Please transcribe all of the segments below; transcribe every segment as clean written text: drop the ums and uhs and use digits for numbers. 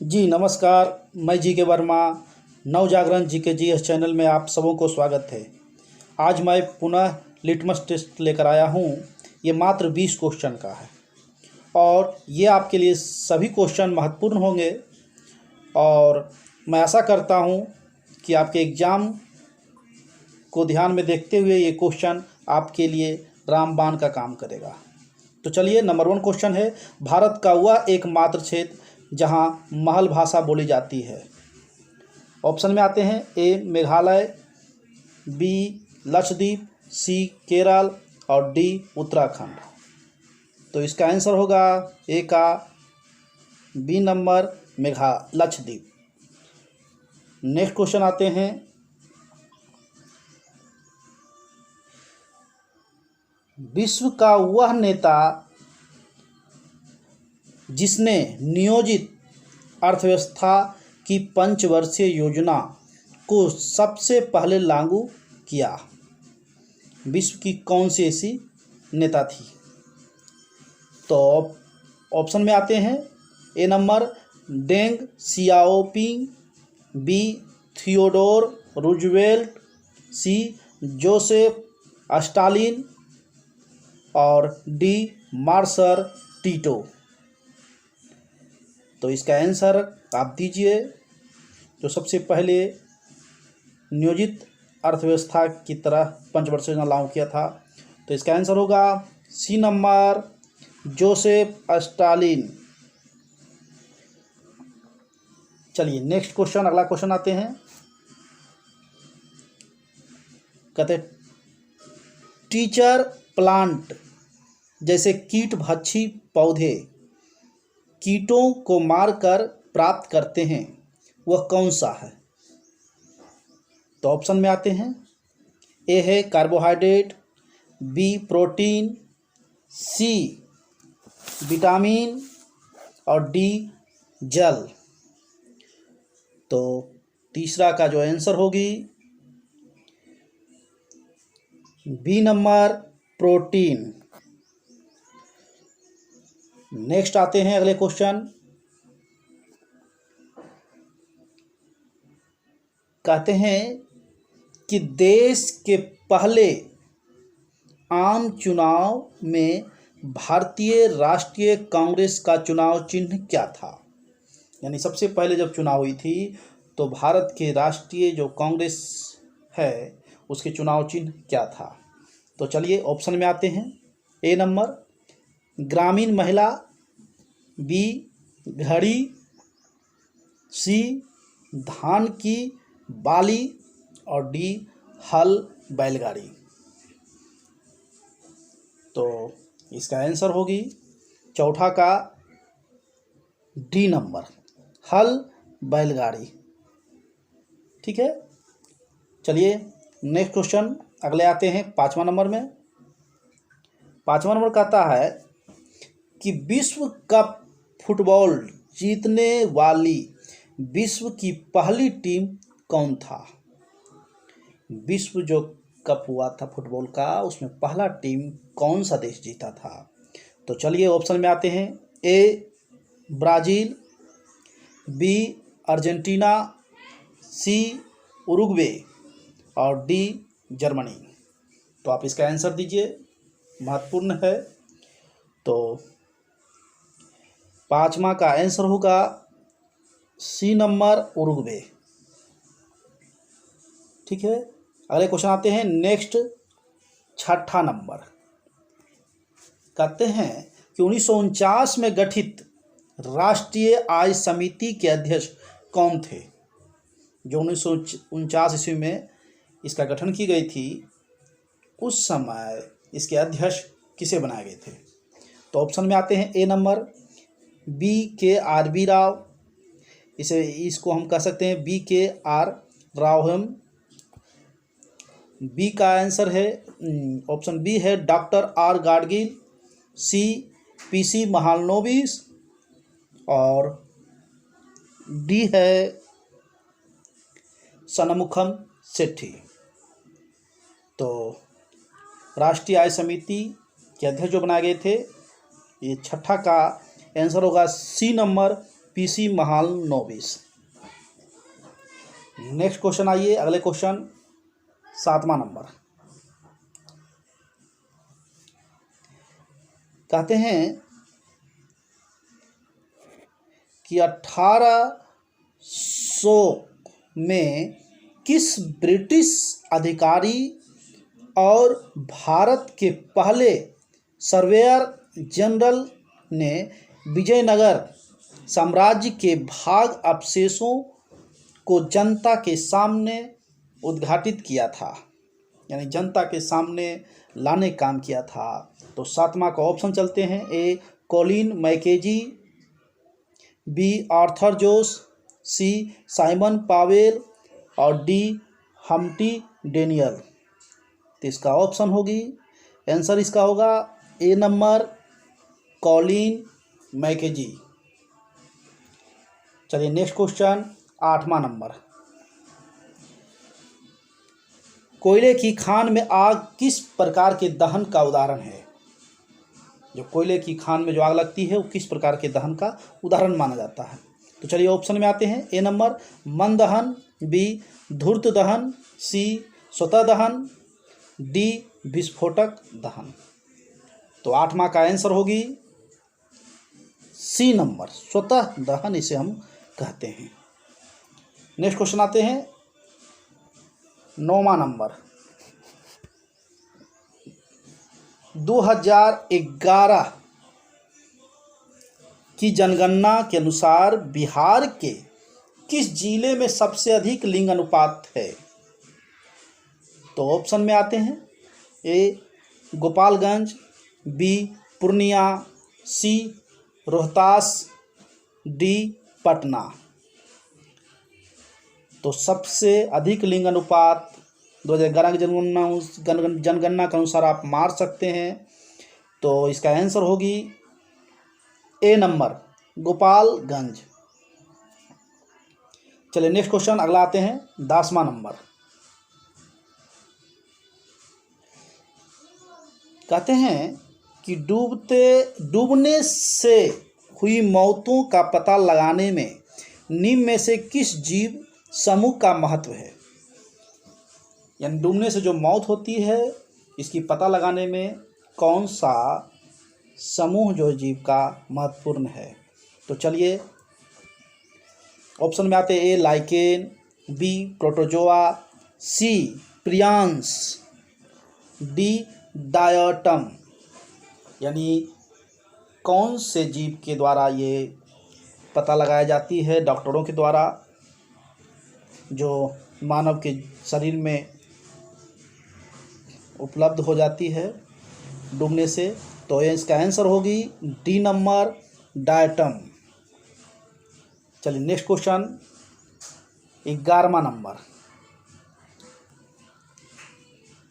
जी नमस्कार। मैं जी के वर्मा नवजागरण जी के जी एस चैनल में आप सबों को स्वागत है। आज मैं पुनः लिटमस टेस्ट लेकर आया हूँ। ये मात्र 20 क्वेश्चन का है और ये आपके लिए सभी क्वेश्चन महत्वपूर्ण होंगे और मैं आशा करता हूँ कि आपके एग्ज़ाम को ध्यान में देखते हुए ये क्वेश्चन आपके लिए रामबाण का काम करेगा। तो चलिए, नंबर 1 क्वेश्चन है, भारत का वह एकमात्र क्षेत्र जहां महल भाषा बोली जाती है। ऑप्शन में आते हैं A Meghalaya, B Lakshadweep, C Kerala और डी उत्तराखंड। तो इसका आंसर होगा ए का B number Lakshadweep. Next question आते हैं, विश्व का वह नेता जिसने नियोजित अर्थव्यवस्था की पंचवर्षीय योजना को सबसे पहले लागू किया, विश्व की कौन सी ऐसी नेता थी। तो ऑप्शन में आते हैं A number Deng Xiaoping, B Theodore Roosevelt, C Joseph Stalin और डी मार्शल टीटो। तो इसका आंसर आप दीजिए, जो सबसे पहले नियोजित अर्थव्यवस्था की तरह पंचवर्षीय योजना लागू किया था। तो इसका आंसर होगा सी नंबर जोसेफ स्टालिन। चलिए नेक्स्ट क्वेश्चन, अगला क्वेश्चन आते हैं। कहते टीचर प्लांट जैसे कीट भक्षी पौधे कीटों को मारकर प्राप्त करते हैं, वह कौन सा है। तो ऑप्शन में आते हैं, ए है carbohydrate, B protein, C vitamin और डी जल। तो तीसरा का जो आंसर होगी बी नंबर प्रोटीन। नेक्स्ट आते हैं अगले क्वेश्चन। कहते हैं कि देश के पहले आम चुनाव में भारतीय राष्ट्रीय कांग्रेस का चुनाव चिन्ह क्या था। यानी सबसे पहले जब चुनाव हुई थी तो भारत के राष्ट्रीय जो कांग्रेस है उसके चुनाव चिन्ह क्या था। तो चलिए ऑप्शन में आते हैं, ए नंबर ग्रामीण महिला, बी घड़ी, सी धान की बाली और डी हल बैलगाड़ी। तो इसका आंसर होगी चौथा का डी नंबर हल बैलगाड़ी। ठीक है, चलिए नेक्स्ट क्वेश्चन अगले आते हैं 5वां नंबर में। 5वां नंबर कहता है कि विश्व कप फुटबॉल जीतने वाली विश्व की पहली टीम कौन था। विश्व जो कप हुआ था फुटबॉल का, उसमें पहला टीम कौन सा देश जीता था। तो चलिए ऑप्शन में आते हैं, ए ब्राज़ील, बी अर्जेंटीना, सी उरुग्वे और डी जर्मनी। तो आप इसका आंसर दीजिए, महत्वपूर्ण है। तो 5वां का आंसर होगा सी नंबर उरुग्वे। ठीक है, अगले क्वेश्चन आते हैं। नेक्स्ट 6ठा नंबर कहते हैं कि 1949 में गठित राष्ट्रीय आय समिति के अध्यक्ष कौन थे। जो 1949 ईस्वी में इसका गठन की गई थी, उस समय इसके अध्यक्ष किसे बनाए गए थे। तो ऑप्शन में आते हैं, ए नंबर बी के आर बी राव, इसको हम कह सकते हैं बी के आर राव। हम बी का आंसर है, ऑप्शन बी है डॉक्टर आर गाडगिल, सी पीसी महालनोबिस और डी है सनमुखम सेठी। तो राष्ट्रीय आय समिति के अध्यक्ष जो बनाए गए थे, ये 6ठा का आंसर होगा C number PC Mahalanobis. Next question आइए, अगले क्वेश्चन 7वां नंबर। कहते हैं कि 1800 में किस ब्रिटिश अधिकारी और भारत के पहले सर्वेयर जनरल ने विजयनगर साम्राज्य के भाग अवशेषों को जनता के सामने उद्घाटित किया था, यानी जनता के सामने लाने काम किया था? तो 7वां का ऑप्शन चलते हैं। ए कॉलिन मैकेजी, बी आर्थर जोस, सी साइमन पावेल और डी हम्टी डेनियल। तो इसका ऑप्शन होगी, आंसर इसका होगा ए नंबर कॉलिन मैकेजी। चलिए नेक्स्ट क्वेश्चन 8वां नंबर। कोयले की खान में आग किस प्रकार के दहन का उदाहरण है? जो कोयले की खान में जो आग लगती है वो किस प्रकार के दहन का उदाहरण माना जाता है? तो चलिए ऑप्शन में आते हैं। ए नंबर मंद दहन, बी धूर्त दहन, सी स्वतः दहन, डी विस्फोटक दहन। तो 8वां का आंसर होगी सी नंबर, स्वतः दहन इसे हम कहते हैं। नेक्स्ट क्वेश्चन आते हैं 9वां नंबर। 2011 की जनगणना के अनुसार बिहार के किस जिले में सबसे अधिक लिंग अनुपात है? तो ऑप्शन में आते हैं। ए गोपालगंज, बी पूर्णिया, सी रोहतास, डी पटना। तो सबसे अधिक लिंग अनुपात 2011 की जनगणना के अनुसार आप मार सकते हैं। तो इसका आंसर होगी ए नंबर गोपालगंज। चलिए नेक्स्ट क्वेश्चन अगला आते हैं 10वां नंबर। कहते हैं कि डूबने से हुई मौतों का पता लगाने में निम्न में से किस जीव समूह का महत्व है? यानी डूबने से जो मौत होती है इसकी पता लगाने में कौन सा समूह जो जीव का महत्वपूर्ण है? तो चलिए ऑप्शन में आते हैं। ए लाइकेन, बी प्रोटोजोआ, सी प्रियांस, डी डायटम। यानी कौन से जीव के द्वारा ये पता लगाया जाती है डॉक्टरों के द्वारा जो मानव के शरीर में उपलब्ध हो जाती है डूबने से? तो इसका आंसर होगी डी नंबर डायटम। चलिए नेक्स्ट क्वेश्चन 11वां नंबर।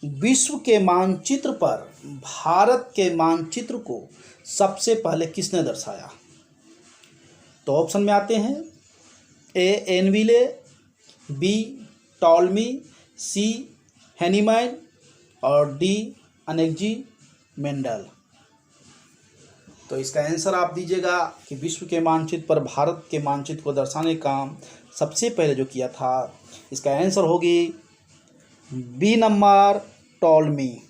विश्व के मानचित्र पर भारत के मानचित्र को सबसे पहले किसने दर्शाया? तो ऑप्शन में आते हैं। ए एनविले, बी टॉलमी, सी हेनीमैन और डी अनेक्जी मेंडल। तो इसका आंसर आप दीजिएगा कि विश्व के मानचित्र पर भारत के मानचित्र को दर्शाने का सबसे पहले जो किया था, इसका आंसर होगी बी नंबर टॉलमी।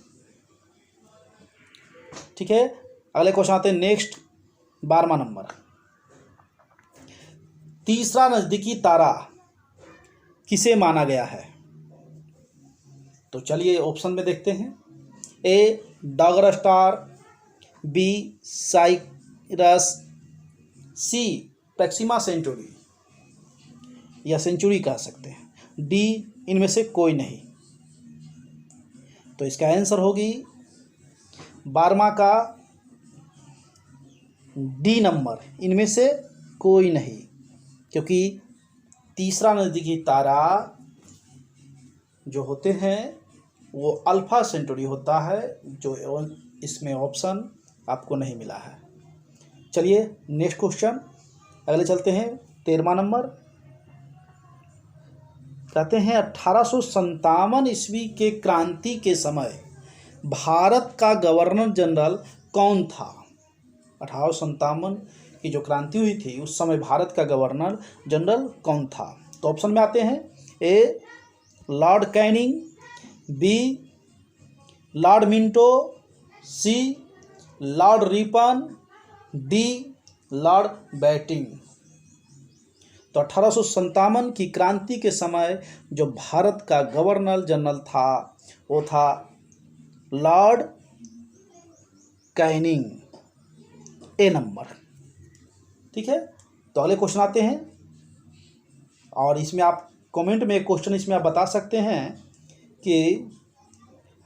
ठीक है, अगले क्वेश्चन आते हैं नेक्स्ट 12वां नंबर। तीसरा नजदीकी तारा किसे माना गया है? तो चलिए ऑप्शन में देखते हैं। ए डॉगर स्टार, बी साइरस, सी प्रैक्सिमा सेंचुरी या सेंचुरी कह सकते हैं, डी इनमें से कोई नहीं। तो इसका आंसर होगी 12वां का डी नंबर, इनमें से कोई नहीं, क्योंकि तीसरा नज़दीकी तारा जो होते हैं वो अल्फा सेंचुरी होता है, जो इसमें ऑप्शन आपको नहीं मिला है। चलिए नेक्स्ट क्वेश्चन अगले चलते हैं 13वां नंबर। कहते हैं 1857 ईस्वी के क्रांति के समय भारत का गवर्नर जनरल कौन था? 1857 की जो क्रांति हुई थी उस समय भारत का गवर्नर जनरल कौन था? तो ऑप्शन में आते हैं A Lord Canning, B Lord Minto, C Lord Ripon, D Lord Bentinck. तो 1857 की क्रांति के समय जो भारत का गवर्नर जनरल था वो था लॉर्ड कैनिंग, ए नंबर। ठीक है, तो अगले क्वेश्चन आते हैं और इसमें आप कमेंट में एक क्वेश्चन इसमें आप बता सकते हैं कि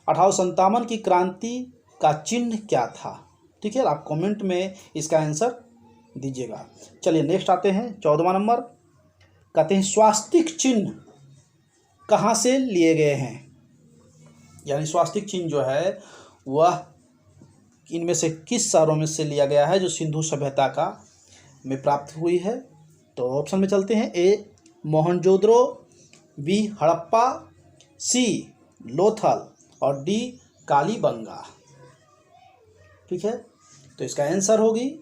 1857 की क्रांति का चिन्ह क्या था। ठीक है, आप कमेंट में इसका आंसर दीजिएगा। चलिए नेक्स्ट आते हैं 14वां नंबर। कहते हैं स्वास्तिक चिन्ह कहाँ से लिए गए हैं, यानी स्वास्तिक चिन्ह जो है वह इनमें से किस शहरों में से लिया गया है जो सिंधु सभ्यता का में प्राप्त हुई है। तो ऑप्शन में चलते हैं ए मोहनजोदड़ो, बी हड़प्पा, सी लोथल और डी कालीबंगा। ठीक है, तो इसका आंसर होगी,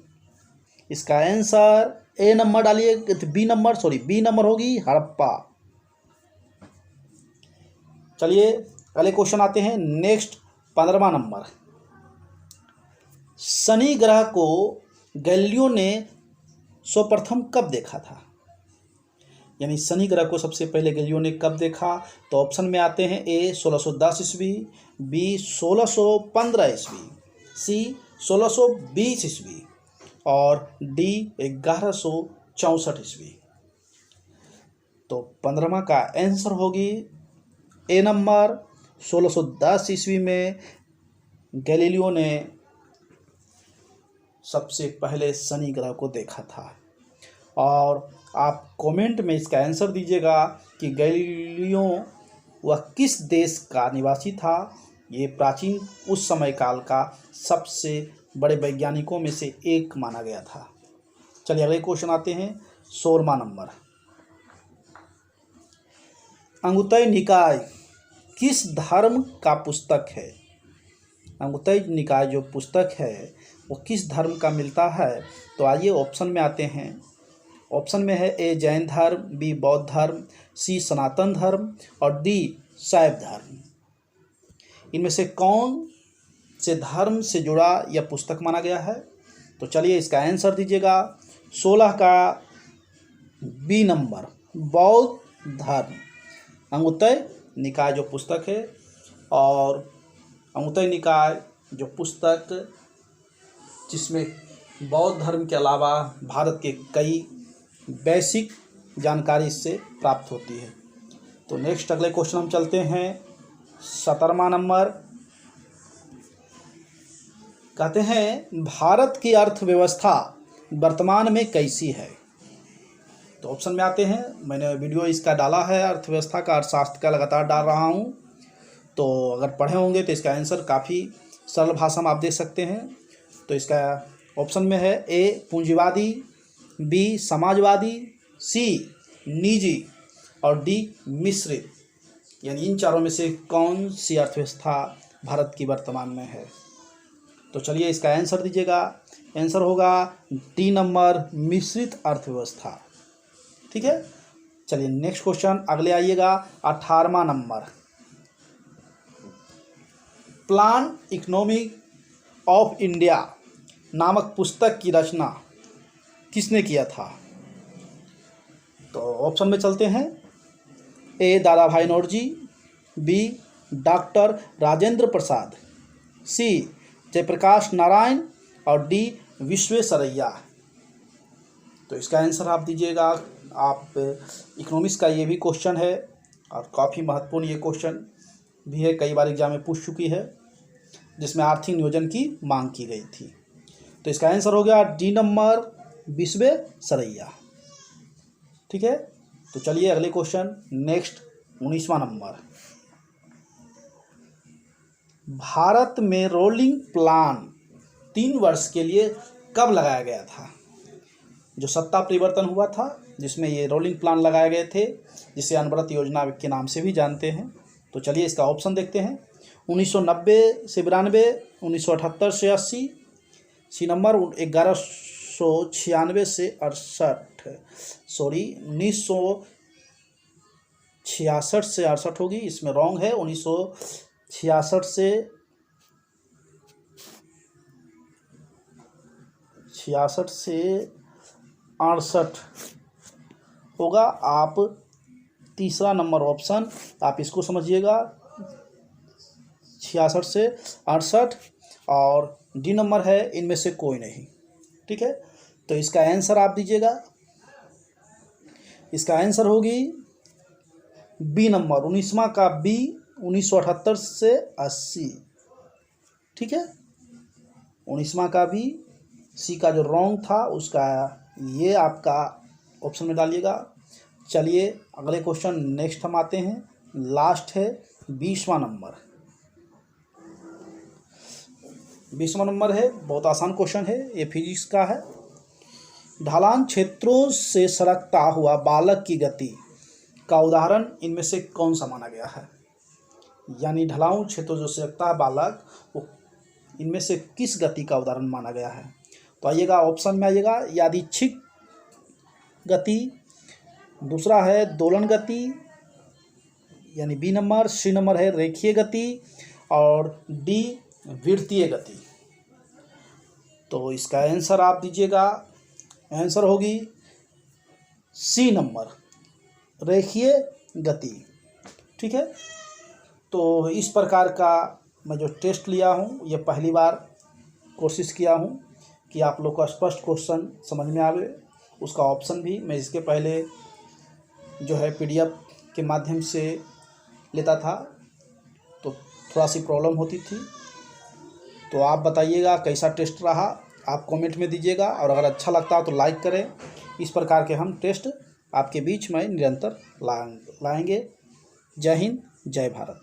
इसका आंसर ए नंबर डालिए, बी नंबर होगी हड़प्पा। चलिए अगले क्वेश्चन आते हैं नेक्स्ट 15वां नंबर। शनि ग्रह को गैलीलियो ने सर्वप्रथम कब देखा था, यानी शनि ग्रह को सबसे पहले गैलीलियो ने कब देखा? तो ऑप्शन में आते हैं ए 1610 ईस्वी, बी 1615 ईस्वी, सी 1620 ईस्वी और डी 1164 ईस्वी। तो 15वां का आंसर होगी ए नंबर 1610 ईस्वी में गैलीलियो ने सबसे पहले शनि ग्रह को देखा था। और आप कमेंट में इसका आंसर दीजिएगा कि गैलीलियो वह किस देश का निवासी था। ये प्राचीन उस समय काल का सबसे बड़े वैज्ञानिकों में से एक माना गया था। चलिए अगले क्वेश्चन आते हैं 16वां नंबर। अंगुत्तय निकाय किस धर्म का पुस्तक है? अंगुत्तय निकाय जो पुस्तक है वो किस धर्म का मिलता है? तो आइए ऑप्शन में आते हैं। ऑप्शन में है ए जैन धर्म, बी बौद्ध धर्म, सी सनातन धर्म और डी शैव धर्म। इनमें से कौन से धर्म से जुड़ा यह पुस्तक माना गया है? तो चलिए इसका आंसर दीजिएगा। 16 का बी नंबर बौद्ध धर्म। अंगुत्तय निकाय जो पुस्तक है और अंगुत्तय निकाय जो पुस्तक जिसमें बौद्ध धर्म के अलावा भारत के कई बेसिक जानकारी इससे प्राप्त होती है। तो नेक्स्ट अगले क्वेश्चन हम चलते हैं 17वां नंबर। कहते हैं भारत की अर्थव्यवस्था वर्तमान में कैसी है? तो ऑप्शन में आते हैं, मैंने वीडियो इसका डाला है अर्थव्यवस्था का, अर्थशास्त्र का लगातार डाल रहा हूँ, तो अगर पढ़े होंगे तो इसका आंसर काफ़ी सरल भाषा में आप देख सकते हैं। तो इसका ऑप्शन में है ए पूंजीवादी, बी समाजवादी, सी निजी और डी मिश्रित। यानी इन चारों में से कौन सी अर्थव्यवस्था भारत की वर्तमान में है? तो चलिए इसका आंसर दीजिएगा। आंसर होगा डी नंबर मिश्रित अर्थव्यवस्था। ठीक है, चलिए नेक्स्ट क्वेश्चन अगले आइएगा 18वां number. Plan economy of India नामक पुस्तक की रचना किसने किया था? तो ऑप्शन में चलते हैं। ए दादा भाई नौरोजी, बी डॉक्टर राजेंद्र प्रसाद, सी जयप्रकाश नारायण और डी विश्वेश्वरैया। तो इसका आंसर आप दीजिएगा। आप इकोनॉमिक्स का ये भी क्वेश्चन है और काफ़ी महत्वपूर्ण ये क्वेश्चन भी है, कई बार एग्जाम में पूछ चुकी है, जिसमें आर्थिक नियोजन की मांग की गई थी। तो इसका आंसर हो गया डी नंबर विश्वेश्वरैया। ठीक है, तो चलिए अगले क्वेश्चन नेक्स्ट 19वां नंबर। भारत में रोलिंग प्लान 3 वर्ष के लिए कब लगाया गया था? जो सत्ता परिवर्तन हुआ था जिसमें ये रोलिंग प्लान लगाए गए थे, जिसे अनवरत योजना के नाम से भी जानते हैं। तो चलिए इसका ऑप्शन देखते हैं। 1990 से 92, 1978 से 80, सी नंबर 1996 से 68, सॉरी 1966 से 68 होगी, इसमें रॉन्ग है। 1966 से 68 होगा। आप तीसरा नंबर ऑप्शन आप इसको समझिएगा, 66 से 68, और डी नंबर है इनमें से कोई नहीं। ठीक है, तो इसका आंसर आप दीजिएगा। इसका आंसर होगी बी नंबर, 19वां का बी, 1978 से 80। ठीक है, 19वां का बी, सी का जो रॉन्ग था उसका ये आपका ऑप्शन में डालिएगा। चलिए अगले क्वेश्चन नेक्स्ट हम आते हैं, लास्ट है 20वां नंबर। 20वां नंबर है, बहुत आसान क्वेश्चन है, ये फिजिक्स का है। ढलान क्षेत्रों से सरकता हुआ बालक की गति का उदाहरण इनमें से कौन सा माना गया है? यानी ढलान क्षेत्रों जो सरकता है बालक, वो इनमें से किस गति का उदाहरण माना गया है? तो आइएगा ऑप्शन में आइएगा, यादृच्छिक गति, दूसरा है दोलन गति यानी बी नंबर, सी नंबर है रेखीय गति, और डी वृत्तीय गति। तो इसका आंसर आप दीजिएगा, आंसर होगी सी नंबर, रेखीय गति। ठीक है, तो इस प्रकार का मैं जो टेस्ट लिया हूँ, ये पहली बार कोशिश किया हूँ कि आप लोग को स्पष्ट क्वेश्चन समझ में आवे। उसका ऑप्शन भी मैं इसके पहले जो है PDF के माध्यम से लेता था, तो थोड़ा सी प्रॉब्लम होती थी। तो आप बताइएगा कैसा टेस्ट रहा, आप कमेंट में दीजिएगा, और अगर अच्छा लगता है तो लाइक करें। इस प्रकार के हम टेस्ट आपके बीच में निरंतर लाएंगे। जय हिंद, जय भारत।